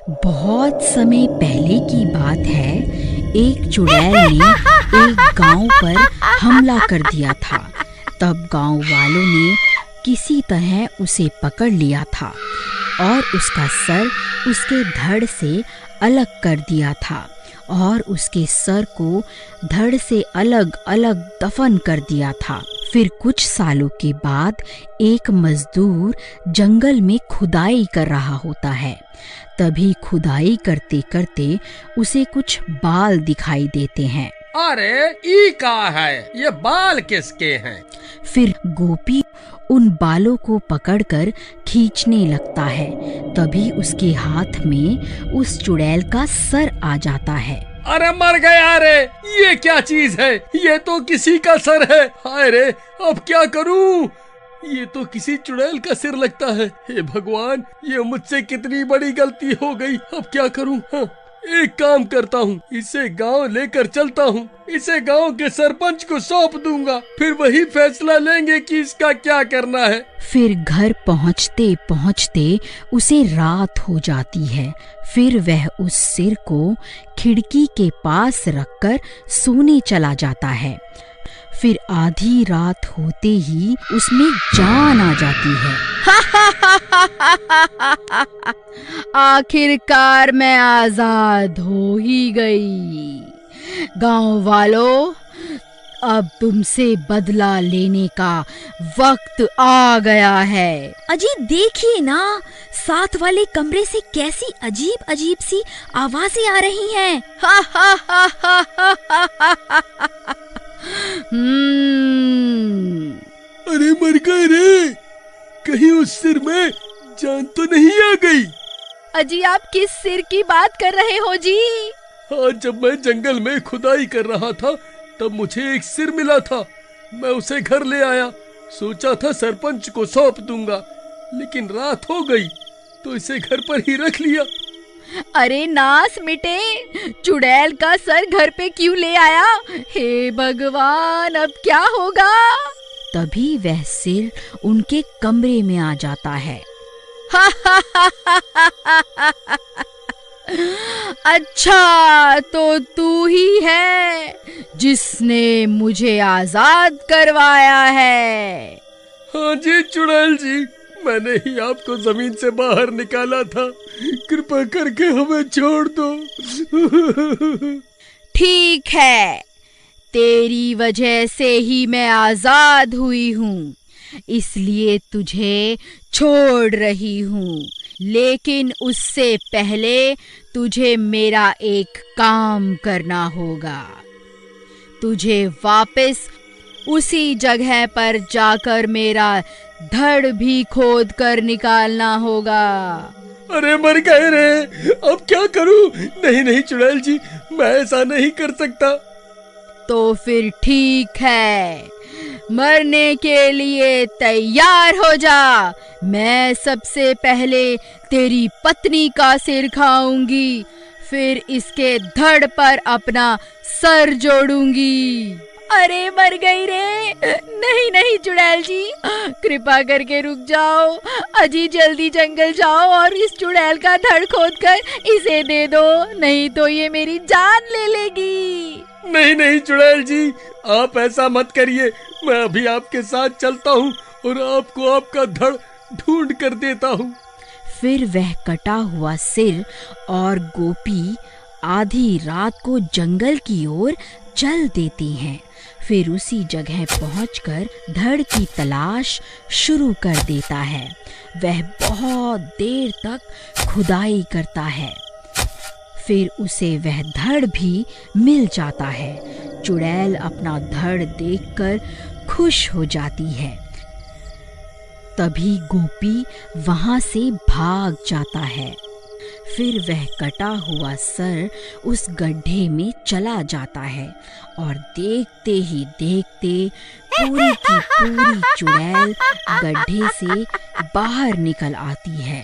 बहुत समय पहले की बात है। एक चुड़ैल ने एक गांव पर हमला कर दिया था। तब गांव वालों ने किसी तरह उसे पकड़ लिया था और उसका सर उसके धड़ से अलग कर दिया था और उसके सर को धड़ से अलग अलग दफन कर दिया था। फिर कुछ सालों के बाद एक मजदूर जंगल में खुदाई कर रहा होता है। तभी खुदाई करते करते उसे कुछ बाल दिखाई देते हैं। अरे ई का है, ये बाल किसके हैं? फिर गोपी उन बालों को पकड़कर खींचने लगता है। तभी उसके हाथ में उस चुड़ैल का सर आ जाता है। अरे मर गया रे, ये क्या चीज है? ये तो किसी का सर है। हाय रे, अब क्या करूं? ये तो किसी चुड़ैल का सिर लगता है। हे भगवान, ये मुझसे कितनी बड़ी गलती हो गई। अब क्या करूं? हाँ, एक काम करता हूँ, इसे गांव लेकर चलता हूँ। इसे गांव के सरपंच को सौंप दूंगा, फिर वही फैसला लेंगे कि इसका क्या करना है। फिर घर पहुँचते पहुँचते उसे रात हो जाती है। फिर वह उस सिर को खिड़की के पास रखकर सोने चला जाता है। फिर आधी रात होते ही उसमें जान आ जाती है। आखिरकार मैं आजाद हो ही गई। गांव वालों, अब तुमसे बदला लेने का वक्त आ गया है। अजी देखिए ना, साथ वाले कमरे से कैसी अजीब अजीब सी आवाजें आ रही हैं। अरे मर गए रे, कहीं उस सिर में जान तो नहीं आ गई? अजी आप किस सिर की बात कर रहे हो जी? हाँ, जब मैं जंगल में खुदाई कर रहा था तब मुझे एक सिर मिला था। मैं उसे घर ले आया, सोचा था सरपंच को सौंप दूंगा, लेकिन रात हो गई तो इसे घर पर ही रख लिया। अरे नास मिटे, चुड़ैल का सर घर पे क्यों ले आया? हे भगवान, अब क्या होगा? तभी वह सिर उनके कमरे में आ जाता है। अच्छा, तो तू ही है जिसने मुझे आजाद करवाया है। हाँ जी चुड़ैल जी, मैंने ही आपको जमीन से बाहर निकाला था। कृपा करके हमें छोड़ दो। ठीक है, तेरी वजह से ही मैं आजाद हुई हूँ, इसलिए तुझे छोड़ रही हूँ। लेकिन उससे पहले तुझे मेरा एक काम करना होगा। तुझे वापस उसी जगह पर जाकर मेरा धड़ भी खोद कर निकालना होगा। अरे मर गए रे, अब क्या करूं? नहीं नहीं चुड़ैल जी, मैं ऐसा नहीं कर सकता। तो फिर ठीक है, मरने के लिए तैयार हो जा। मैं सबसे पहले तेरी पत्नी का सिर खाऊंगी, फिर इसके धड़ पर अपना सर जोड़ूंगी। अरे मर गई रे। नहीं नहीं चुड़ैल जी, कृपा करके रुक जाओ। अजी जल्दी जंगल जाओ और इस चुड़ैल का धड़ खोद कर इसे दे दो, नहीं तो ये मेरी जान ले लेगी। नहीं नहीं चुड़ैल जी, आप ऐसा मत करिए। मैं अभी आपके साथ चलता हूँ और आपको आपका धड़ ढूंढ कर देता हूँ। फिर वह कटा हुआ सिर और गोपी आधी रात को जंगल की ओर चल देती हैं। फिर उसी जगह पहुंचकर धड़ की तलाश शुरू कर देता है। वह बहुत देर तक खुदाई करता है, फिर उसे वह धड़ भी मिल जाता है। चुड़ैल अपना धड़ देखकर खुश हो जाती है। तभी गोपी वहां से भाग जाता है। फिर वह कटा हुआ सर उस गड्ढे में चला जाता है और देखते ही देखते पूरी की पूरी चुड़ैल गड्ढे से बाहर निकल आती है।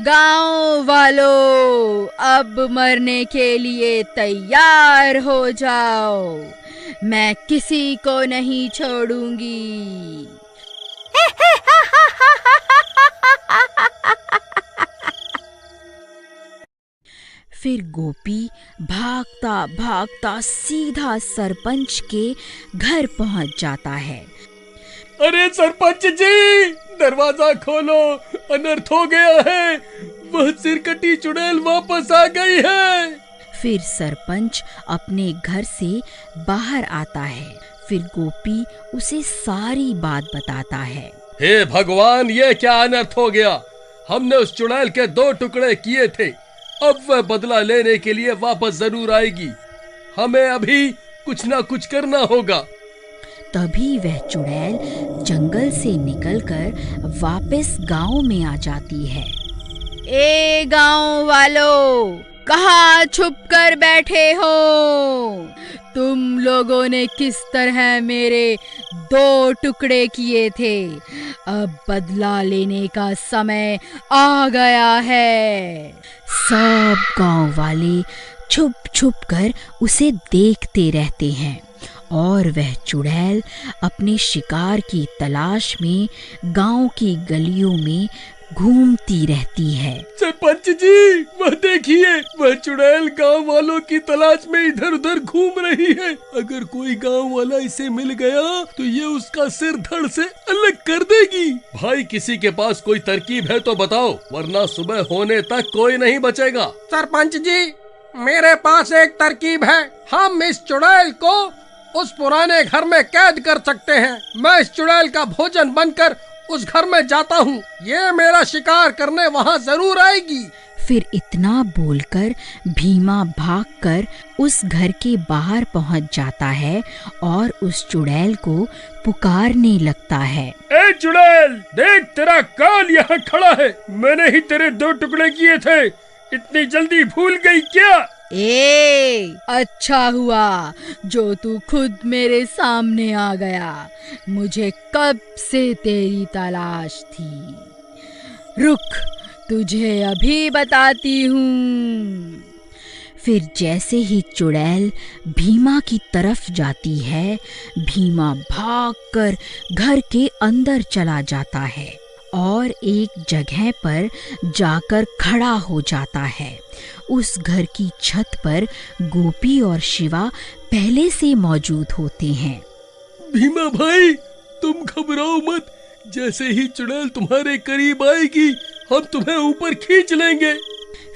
गांव वालों, अब मरने के लिए तैयार हो जाओ। मैं किसी को नहीं छोड़ूंगी। फिर गोपी भागता भागता सीधा सरपंच के घर पहुंच जाता है। अरे सरपंच जी, दरवाजा खोलो, अनर्थ हो गया है, वह सिरकटी चुड़ैल वापस आ गई है। फिर सरपंच अपने घर से बाहर आता है। फिर गोपी उसे सारी बात बताता है। हे भगवान, ये क्या अनर्थ हो गया? हमने उस चुड़ैल के 2 टुकड़े किए थे, अब वह बदला लेने के लिए वापस जरूर आएगी। हमें अभी कुछ ना कुछ करना होगा। तभी वह चुड़ैल जंगल से निकलकर वापस गांव में आ जाती है। ए गांव वालों, कहाँ छुप कर बैठे हो? तुम लोगों ने किस तरह मेरे 2 टुकड़े किए थे? अब बदला लेने का समय आ गया है। सब गांव वाले छुप छुप कर उसे देखते रहते हैं और वह चुड़ैल अपने शिकार की तलाश में गांव की गलियों में घूमती रहती है। सरपंच जी, वह देखिए, वह चुड़ैल गांव वालों की तलाश में इधर उधर घूम रही है। अगर कोई गांव वाला इसे मिल गया तो ये उसका सिर धड़ से अलग कर देगी। भाई, किसी के पास कोई तरकीब है तो बताओ, वरना सुबह होने तक कोई नहीं बचेगा। सरपंच जी, मेरे पास एक तरकीब है। हम इस चुड़ैल को उस पुराने घर में कैद कर सकते हैं। मैं इस चुड़ैल का भोजन बनकर उस घर में जाता हूँ, ये मेरा शिकार करने वहाँ जरूर आएगी। फिर इतना बोलकर भीमा भागकर उस घर के बाहर पहुँच जाता है और उस चुड़ैल को पुकारने लगता है। ए चुड़ैल, देख, तेरा काल यहाँ खड़ा है। मैंने ही तेरे 2 टुकड़े किए थे, इतनी जल्दी भूल गई क्या? अच्छा हुआ जो तू खुद मेरे सामने आ गया। मुझे कब से तेरी तलाश थी। रुक, तुझे अभी बताती हूँ। फिर जैसे ही चुड़ैल भीमा की तरफ जाती है, भीमा भागकर घर के अंदर चला जाता है और एक जगह पर जाकर खड़ा हो जाता है। उस घर की छत पर गोपी और शिवा पहले से मौजूद होते हैं। भीमा भाई, तुम घबराओ मत। जैसे ही चुड़ैल तुम्हारे करीब आएगी, हम तुम्हें ऊपर खींच लेंगे।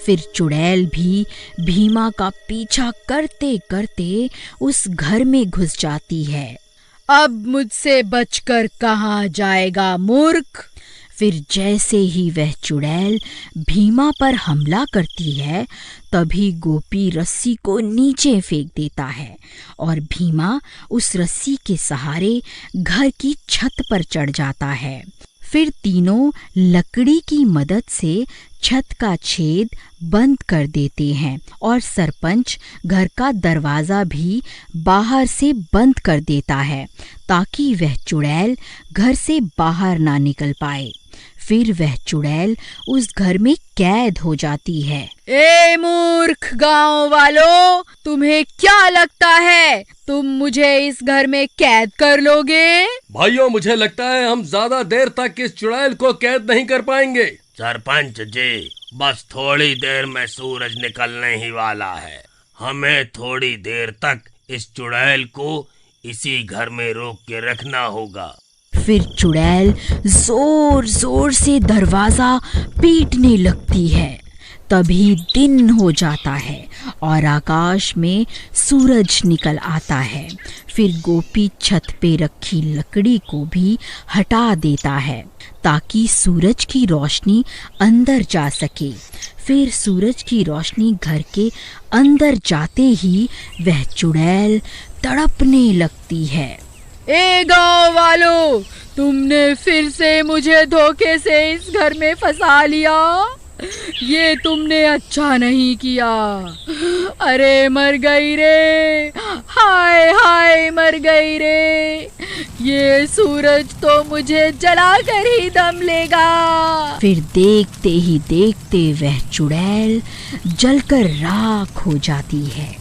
फिर चुड़ैल भी भीमा का पीछा करते करते उस घर में घुस जाती है। अब मुझसे बचकर कहाँ जाएगा मूर्ख? फिर जैसे ही वह चुड़ैल भीमा पर हमला करती है, तभी गोपी रस्सी को नीचे फेंक देता है और भीमा उस रस्सी के सहारे घर की छत पर चढ़ जाता है। फिर तीनों लकड़ी की मदद से छत का छेद बंद कर देते हैं और सरपंच घर का दरवाजा भी बाहर से बंद कर देता है ताकि वह चुड़ैल घर से बाहर ना निकल पाए। फिर वह चुड़ैल उस घर में कैद हो जाती है। ए मूर्ख गांव वालों, तुम्हें क्या लगता है तुम मुझे इस घर में कैद कर लोगे? भाइयों, मुझे लगता है हम ज्यादा देर तक इस चुड़ैल को कैद नहीं कर पाएंगे। सरपंच जी, बस थोड़ी देर में सूरज निकलने ही वाला है। हमें थोड़ी देर तक इस चुड़ैल को इसी घर में रोक के रखना होगा। फिर चुड़ैल जोर जोर से दरवाजा पीटने लगती है। तभी दिन हो जाता है और आकाश में सूरज निकल आता है। फिर गोपी छत पे रखी लकड़ी को भी हटा देता है ताकि सूरज की रोशनी अंदर जा सके। फिर सूरज की रोशनी घर के अंदर जाते ही वह चुड़ैल तड़पने लगती है। ए गांव वालों, तुमने फिर से मुझे धोखे से इस घर में फंसा लिया। ये तुमने अच्छा नहीं किया। अरे मर गई रे, हाय हाय मर गई रे। ये सूरज तो मुझे जलाकर ही दम लेगा। फिर देखते ही देखते वह चुड़ैल जलकर राख हो जाती है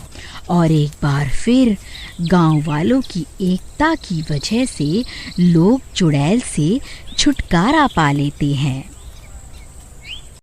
और एक बार फिर गांव वालों की एकता की वजह से लोग चुड़ैल से छुटकारा पा लेते हैं।